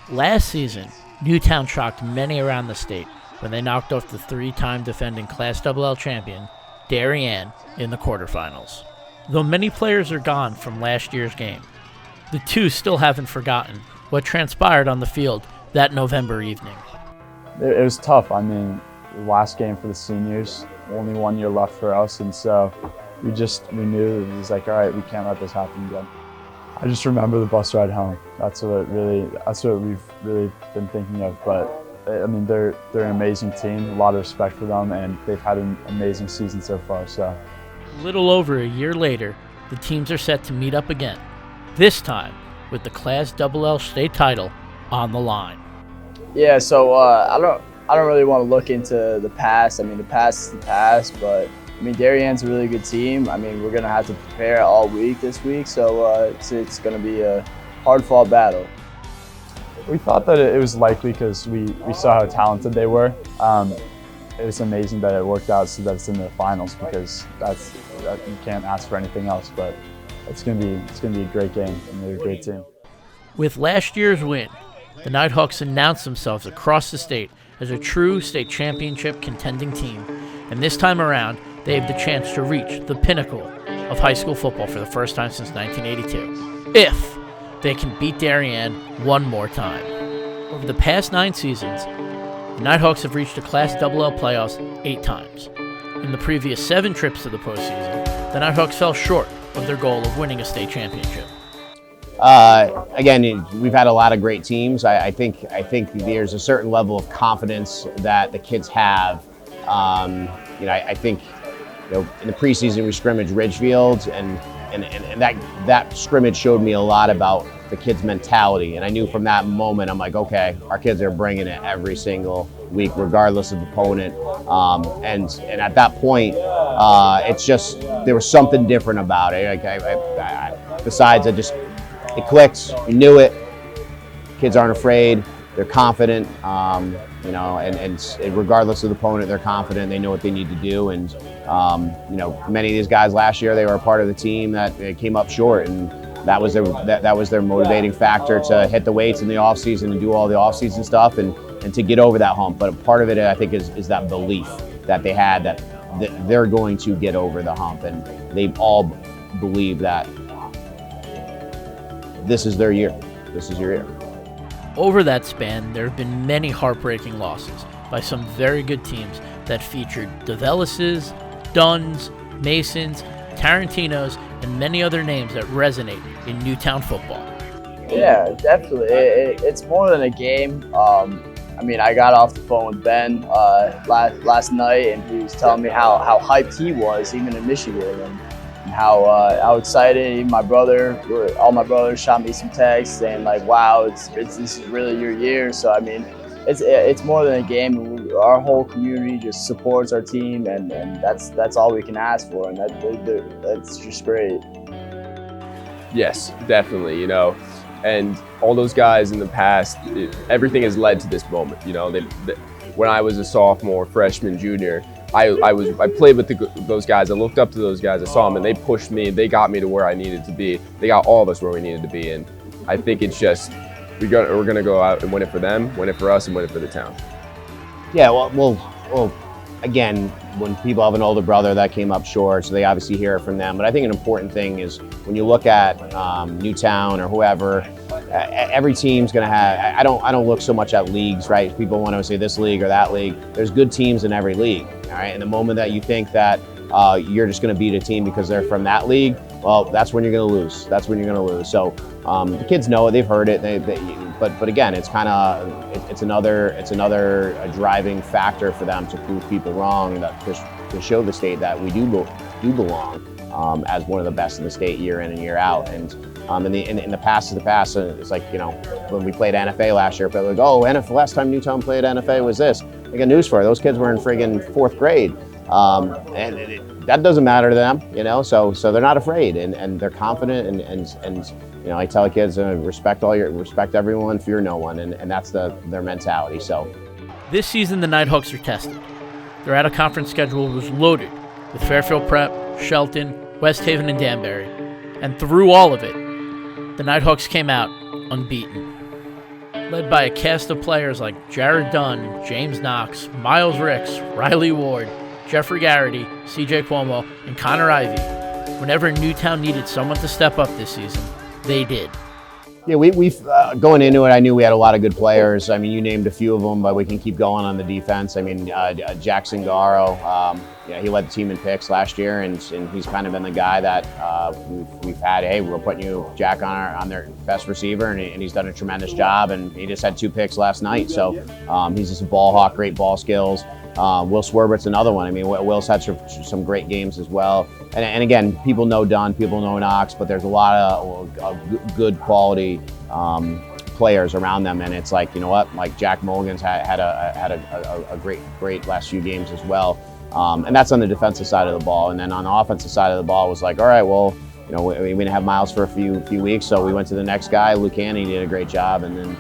Last season, Newtown shocked many around the state when they knocked off the three-time defending Class AA champion, Darien, in the quarterfinals. Though many players are gone from last year's game, the two still haven't forgotten what transpired on the field that November evening. It was tough. I mean, the last game for the seniors, only 1 year left for us, and so we knew it was like, all right, we can't let this happen again. I just remember the bus ride home. That's what we've really been thinking of. But I mean, they're an amazing team. A lot of respect for them, and they've had an amazing season so far. So, a little over a year later, the teams are set to meet up again. This time with the Class LL state title on the line. Yeah. So I don't really want to look into the past. I mean, the past is the past, but I mean, Darien's a really good team. I mean, we're going to have to prepare all week this week, so it's going to be a hard-fought battle. We thought that it was likely because we saw how talented they were. It was amazing that it worked out so that it's in the finals, because you can't ask for anything else. But it's going to be a great game, and they're a great team. With last year's win, the Nighthawks announced themselves across the state as a true state championship contending team, and this time around, they have the chance to reach the pinnacle of high school football for the first time since 1982, if they can beat Darien one more time. Over the past 9 seasons, the Nighthawks have reached the Class LL playoffs 8 times. In the previous 7 trips to the postseason, the Nighthawks fell short of their goal of winning a state championship. Again, we've had a lot of great teams. I think there's a certain level of confidence that the kids have. I think in the preseason we scrimmaged Ridgefield, and that scrimmage showed me a lot about the kids' mentality. And I knew from that moment, I'm like, okay, our kids are bringing it every single week, regardless of opponent. And at that point, it's just there was something different about it. Besides, it clicked. We knew it. Kids aren't afraid. They're confident. And regardless of the opponent, they're confident. They know what they need to do. And many of these guys last year, they were a part of the team that came up short, and that was their motivating factor to hit the weights in the off season and do all the off season stuff and to get over that hump. But part of it, I think, is that belief that they had that they're going to get over the hump, and they all believe that this is their year. This is your year. Over that span, there have been many heartbreaking losses by some very good teams that featured DeVellis's, Dunn's, Masons, Tarantinos, and many other names that resonate in Newtown football. Yeah, definitely. It's more than a game. I mean, I got off the phone with Ben last night, and he was telling me how hyped he was, even in Michigan, and how excited. Even all my brothers shot me some texts saying like, "Wow, this is really your year." So I mean, it's more than a game. Our whole community just supports our team, and that's all we can ask for, and that's just great. Yes, definitely. And all those guys in the past, everything has led to this moment. When I was a sophomore, freshman, junior, I played with those guys. I looked up to those guys. I saw them, and they pushed me. They got me to where I needed to be. They got all of us where we needed to be. And I think it's just we're gonna go out and win it for them, win it for us, and win it for the town. Yeah. Well. Again, when people have an older brother that came up short, so they obviously hear it from them. But I think an important thing is when you look at Newtown or whoever, every team's going to have. I don't look so much at leagues, right? People want to say this league or that league. There's good teams in every league, all right? And the moment that you think that you're just going to beat a team because they're from that league, well, that's when you're going to lose. That's when you're going to lose. So the kids know it. They've heard it. But again, it's kind of it's another driving factor for them to prove people wrong, to show the state that we do belong as one of the best in the state year in and year out. And in the past is the past. It's like when we played NFA last year, people are like, oh, last time Newtown played NFA was this. I got news for you. Those kids were in friggin' 4th grade. That doesn't matter to them, so they're not afraid, and they're confident, and I tell the kids, respect everyone, fear no one, and that's their mentality. So this season the Nighthawks are tested. Their out-of-conference schedule was loaded with Fairfield Prep, Shelton, West Haven, and Danbury, and through all of it, the Nighthawks came out unbeaten. led by a cast of players like Jared Dunn, James Knox, Miles Ricks, Riley Ward, Jeffrey Garrity, CJ Cuomo, and Connor Ivey. Whenever Newtown needed someone to step up this season, they did. Yeah, we've going into it, I knew we had a lot of good players. I mean, you named a few of them, but we can keep going on the defense. I mean, Jackson Garo, he led the team in picks last year, and he's kind of been the guy that we've had. Hey, we're putting you, Jack, on their best receiver, and he's done a tremendous job. And he just had 2 picks last night, so he's just a ball hawk, great ball skills. Will Swerbert's another one. I mean, Will's had some great games as well. And again, people know Dunn, people know Knox, but there's a lot of good quality players around them. And it's like, you know what, like Jack Mulligan's had a great last few games as well. And that's on the defensive side of the ball. And then on the offensive side of the ball, it was like, all right, well, you know, we didn't have Miles for a few weeks, so we went to the next guy, Luke Haney, did a great job, and then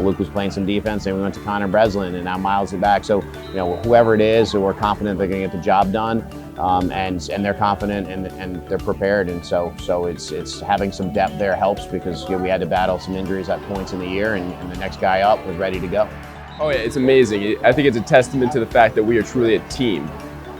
Luke was playing some defense, and we went to Connor Breslin, and now Miles is back. So, you know, whoever it is, we're confident they're going to get the job done, and they're confident and they're prepared. And so it's having some depth there helps, because we had to battle some injuries at points in the year, and the next guy up was ready to go. Oh yeah, it's amazing. I think it's a testament to the fact that we are truly a team.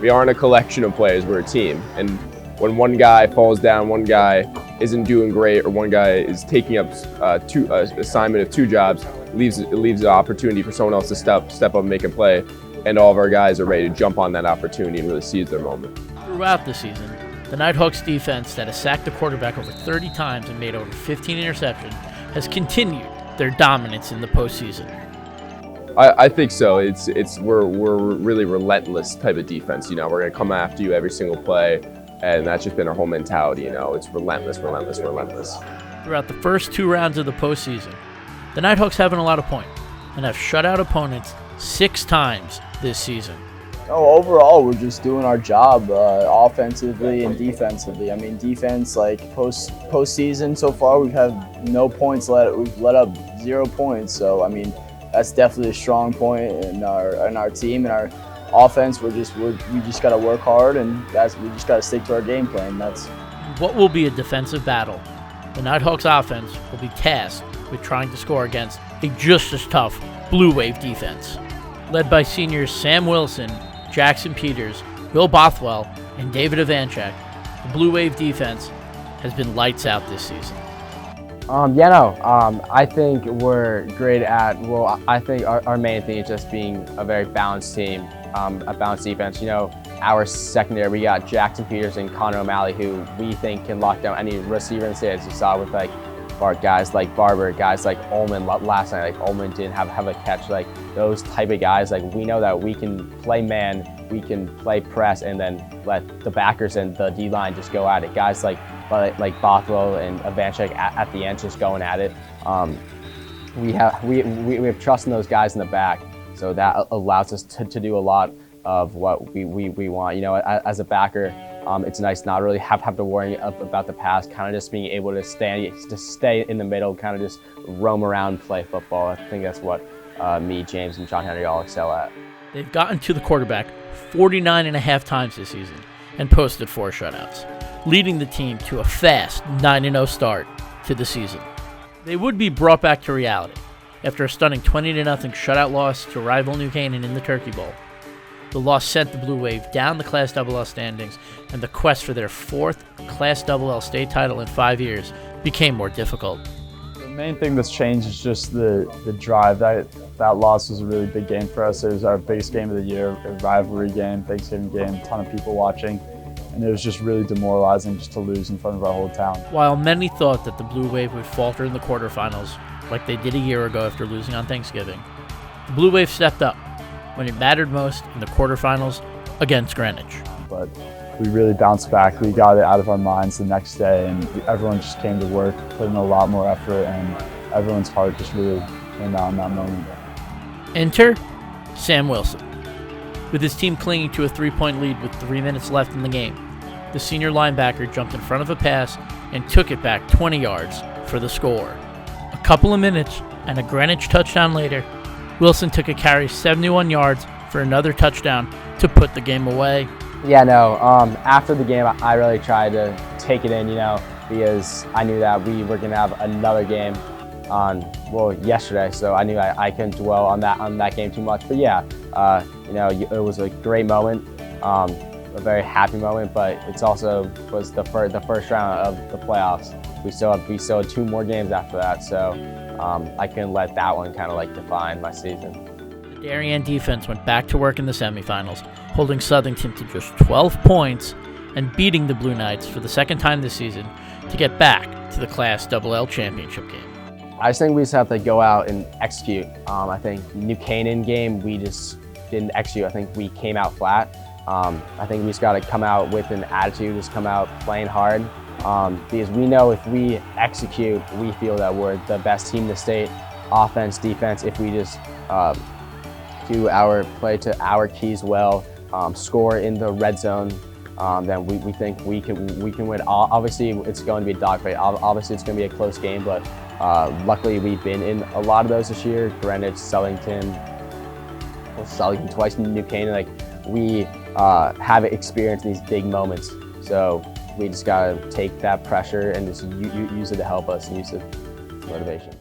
We aren't a collection of players, we're a team. And when one guy falls down, one guy isn't doing great, or one guy is taking up assignment of 2 jobs, it leaves the opportunity for someone else to step up and make a play, and all of our guys are ready to jump on that opportunity and really seize their moment. Throughout the season, the Nighthawks defense that has sacked the quarterback over 30 times and made over 15 interceptions has continued their dominance in the postseason. I think so. We're really relentless type of defense. You know, we're gonna come after you every single play, and that's just been our whole mentality. You know, it's relentless. Throughout the first 2 rounds of the postseason, the Nighthawks have a lot of points and have shut out opponents 6 times this season. Oh, overall, we're just doing our job offensively and defensively. I mean, defense, like postseason so far, we've had no points. We've let up 0 points. So I mean, that's definitely a strong point in our team. And our offense, we just got to work hard, and we just got to stick to our game plan. That's what will be a defensive battle. The Nighthawks offense will be tasked with trying to score against a just as tough Blue Wave defense. Led by seniors Sam Wilson, Jackson Peters, Will Bothwell, and David Ivanchak, the Blue Wave defense has been lights out this season. I think we're great I think our main thing is just being a very balanced team, a balanced defense. You know, our secondary, we got Jackson Peters and Connor O'Malley, who we think can lock down any receiver in the state, as you saw with guys like Barber, guys like Ullman last night. Like Ullman didn't have a catch. Like those type of guys, like we know that we can play man, we can play press, and then let the backers and the D-line just go at it. Guys like Bothwell and Ivanchak at the end just going at it. We have trust in those guys in the back, so that allows us to do a lot of what we want. You know, as a backer, it's nice not really have to worry about the pass, kind of just being able to stay in the middle, kind of just roam around, play football. I think that's what me, James, and John Henry all excel at. They've gotten to the quarterback 49.5 times this season and posted 4 shutouts, leading the team to a fast 9-0 start to the season. They would be brought back to reality after a stunning 20-0 shutout loss to rival New Canaan in the Turkey Bowl. The loss sent the Blue Wave down the Class XXL standings, and the quest for their 4th Class XXL state title in 5 years became more difficult. The main thing that's changed is just the drive. That loss was a really big game for us. It was our biggest game of the year, a rivalry game, Thanksgiving game, a ton of people watching. And it was just really demoralizing just to lose in front of our whole town. While many thought that the Blue Wave would falter in the quarterfinals, like they did a year ago after losing on Thanksgiving, the Blue Wave stepped up when it mattered most in the quarterfinals against Greenwich. But we really bounced back. We got it out of our minds the next day, and everyone just came to work, put in a lot more effort, and everyone's heart just really came out in that moment. Enter Sam Wilson. With his team clinging to a 3-point lead with 3 minutes left in the game, the senior linebacker jumped in front of a pass and took it back 20 yards for the score. A couple of minutes and a Greenwich touchdown later, Wilson took a carry 71 yards for another touchdown to put the game away. After the game, I really tried to take it in, because I knew that we were going to have another game yesterday, so I knew I couldn't dwell on that game too much. But yeah, it was a great moment, a very happy moment. But it's also was the first round of the playoffs. We still had 2 more games after that, so I couldn't let that one kind of like define my season. The Darien defense went back to work in the semifinals, holding Southington to just 12 points and beating the Blue Knights for the second time this season to get back to the Class LL championship game. I just think we just have to go out and execute. I think New Canaan game, we just didn't execute. I think we came out flat. I think we just got to come out with an attitude, just come out playing hard. Because we know if we execute, we feel that we're the best team in the state, offense, defense. If we just do our play to our keys well, score in the red zone, then we think we can win. Obviously, it's going to be a dogfight. Obviously, it's going to be a close game, but luckily we've been in a lot of those this year. Greenwich, Sulligton twice in New Canaan. Like we have experience in these big moments, so we just got to take that pressure and just use it to help us and use it as motivation.